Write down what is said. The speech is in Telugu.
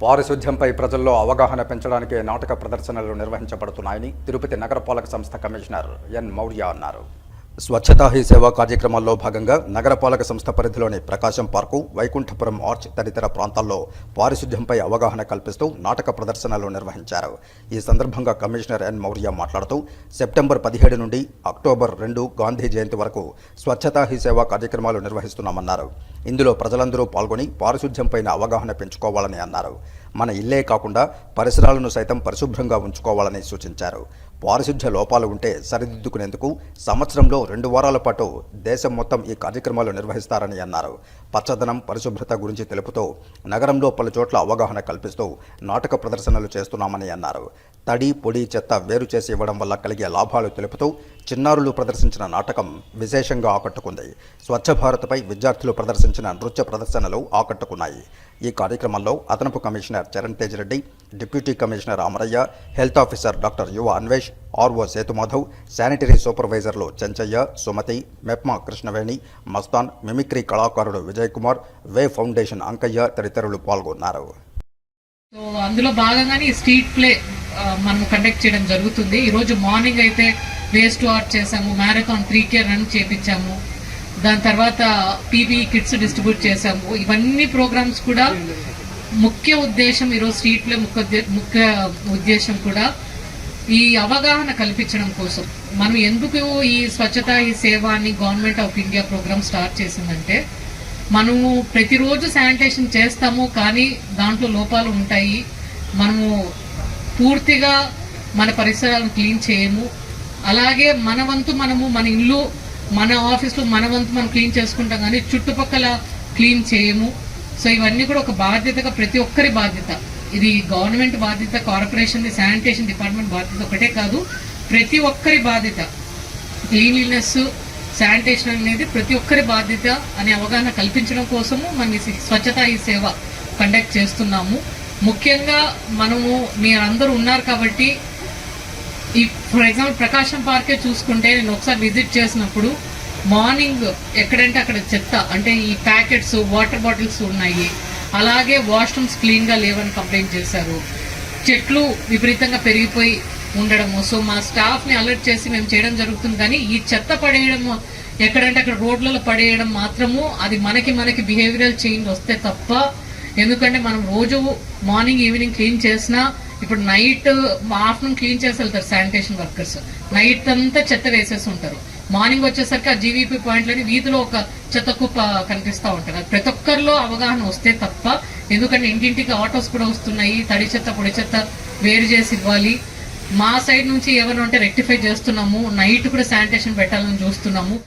పారిశుధ్యంపై ప్రజల్లో అవగాహన పెంచడానికి నాటక ప్రదర్శనలు నిర్వహించబడుతున్నాయని తిరుపతి నగరపాలక సంస్థ కమిషనర్ ఎన్ మౌర్య అన్నారు. స్వచ్ఛతా హీ సేవా కార్యక్రమంలో భాగంగా నగరపాలక సంస్థ పరిధిలోని ప్రకాశం పార్కు, వైకుంఠపురం ఆర్చ్ తదితర ప్రాంతాల్లో పారిశుధ్యంపై అవగాహన కల్పిస్తూ నాటక ప్రదర్శనలు నిర్వహించారు. ఈ సందర్భంగా కమిషనర్ ఎన్ మౌర్య మాట్లాడుతూ సెప్టెంబర్ 17 నుండి అక్టోబర్ 2 గాంధీ జయంతి వరకు స్వచ్ఛతా హీ సేవా కార్యక్రమాలు నిర్వహిస్తున్నామన్నారు. ఇందులో ప్రజలందరూ పాల్గొని పారిశుధ్యంపైన అవగాహన పెంచుకోవాలని అన్నారు. మన ఇల్లే కాకుండా పరిసరాలను సైతం పరిశుభ్రంగా ఉంచుకోవాలని సూచించారు. పారిశుధ్య లోపాలు ఉంటే సరిదిద్దుకునేందుకు సంవత్సరంలో 2 వారాల పాటు దేశం మొత్తం ఈ కార్యక్రమాలు నిర్వహిస్తారని అన్నారు. పచ్చదనం, పరిశుభ్రత గురించి తెలుపుతూ నగరంలో పలు చోట్ల అవగాహన కల్పిస్తూ నాటక ప్రదర్శనలు చేస్తున్నామని అన్నారు. తడి, పొడి, చెత్త వేరు చేసి ఇవ్వడం వల్ల కలిగే లాభాలు తెలుపుతూ చిన్నారులు ప్రదర్శించిన నాటకం విశేషంగా ఆకట్టుకుంది. స్వచ్ఛ భారత్పై విద్యార్థులు ప్రదర్శించిన నృత్య ప్రదర్శనలు ఆకట్టుకున్నాయి. ఈ కార్యక్రమంలో అదనపు commissioner Charan Tej Reddy, deputy commissioner Amarayya, health officer doctor Yuva Anvesh, RO Sethumadhav, sanitary సూపర్వైజర్లు చెంచయ్య, సుమతి, మెప్మా కృష్ణవేణి, మస్తాన్, మిమిక్రీ కళాకారుడు విజయ్ కుమార్, వే ఫౌండేషన్ అంకయ్య తదితరులు పాల్గొన్నారు. అందులో భాగంగానే స్ట్రీట్ ప్లే మనం కండక్ట్ చేయడం జరుగుతుంది. ఈరోజు మార్నింగ్ అయితే వేస్ట్ టు ఆర్ట్ చేసాము, మ్యారథాన్ 3K రన్ చేపించాము, దాని తర్వాత పీపీ కిట్స్ డిస్ట్రిబ్యూట్ చేసాము. ఇవన్నీ ప్రోగ్రామ్స్ కూడా ముఖ్య ఉద్దేశం, ఈరోజు స్ట్రీట్ ప్లే ముఖ్య ఉద్దేశం కూడా ఈ అవగాహన కల్పించడం కోసం. మనం ఎందుకు ఈ స్వచ్ఛత ఈ సేవాని government of India programme start చేసిందంటే, మనము ప్రతిరోజు శానిటేషన్ చేస్తాము, కానీ దాంట్లో లోపాలు ఉంటాయి. మనము పూర్తిగా మన పరిసరాలను క్లీన్ చేయము. అలాగే మన వంతు మనము మన ఇల్లు, మన ఆఫీస్లో మన వంతు మనం క్లీన్ చేసుకుంటాం, కానీ చుట్టుపక్కల క్లీన్ చేయము. సో ఇవన్నీ కూడా ఒక బాధ్యతగా, ప్రతి ఒక్కరి బాధ్యత. ఇది గవర్నమెంట్ బాధ్యత, కార్పొరేషన్, శానిటేషన్ డిపార్ట్మెంట్ బాధ్యత ఒకటే కాదు, ప్రతి ఒక్కరి బాధ్యత. క్లీన్లీనెస్, శానిటేషన్ అనేది ప్రతి ఒక్కరి బాధ్యత అనే అవగాహన కల్పించడం కోసము మనం స్వచ్ఛతా ఈ సేవ కండక్ట్ చేస్తున్నాము. ముఖ్యంగా మనము మీరందరూ ఉన్నారు కాబట్టి, ఈ ఫర్ ఎగ్జాంపుల్ ప్రకాశం పార్కే చూసుకుంటే, నేను ఒకసారి విజిట్ చేసినప్పుడు మార్నింగ్ ఎక్కడంటే అక్కడ చెత్త, అంటే ఈ ప్యాకెట్స్, వాటర్ బాటిల్స్ ఉన్నాయి. అలాగే వాష్రూమ్స్ క్లీన్గా లేవని కంప్లైంట్ చేశారు. చెట్లు విపరీతంగా పెరిగిపోయి ఉండడము. సో మా స్టాఫ్ని అలర్ట్ చేసి మేము చేయడం జరుగుతుంది. కానీ ఈ చెత్త పడేయడం ఎక్కడంటే అక్కడ రోడ్లలో పడేయడం మాత్రము అది మనకి బిహేవియరల్ చేంజ్ వస్తే తప్ప. ఎందుకంటే మనం రోజు మార్నింగ్, ఈవినింగ్ క్లీన్ చేసినా, ఇప్పుడు నైట్, ఆఫ్టర్నూన్ క్లీన్ చేసి వెళ్తారు శానిటేషన్ వర్కర్స్, నైట్ అంతా చెత్త వేసేసి ఉంటారు. మార్నింగ్ వచ్చేసరికి ఆ జీవీపీ పాయింట్లని వీధిలో ఒక చెత్త కుప్ప కనిపిస్తూ ఉంటారు. అది ప్రతి ఒక్కరిలో అవగాహన వస్తే తప్ప. ఎందుకంటే ఇంటింటికి ఆటోస్ కూడా వస్తున్నాయి, తడి చెత్త, పొడి చెత్త వేరు చేసి ఇవ్వాలి. మా సైడ్ నుంచి ఏమైనా ఉంటే రెక్టిఫై చేస్తున్నాము. నైట్ కూడా శానిటేషన్ పెట్టాలని చూస్తున్నాము.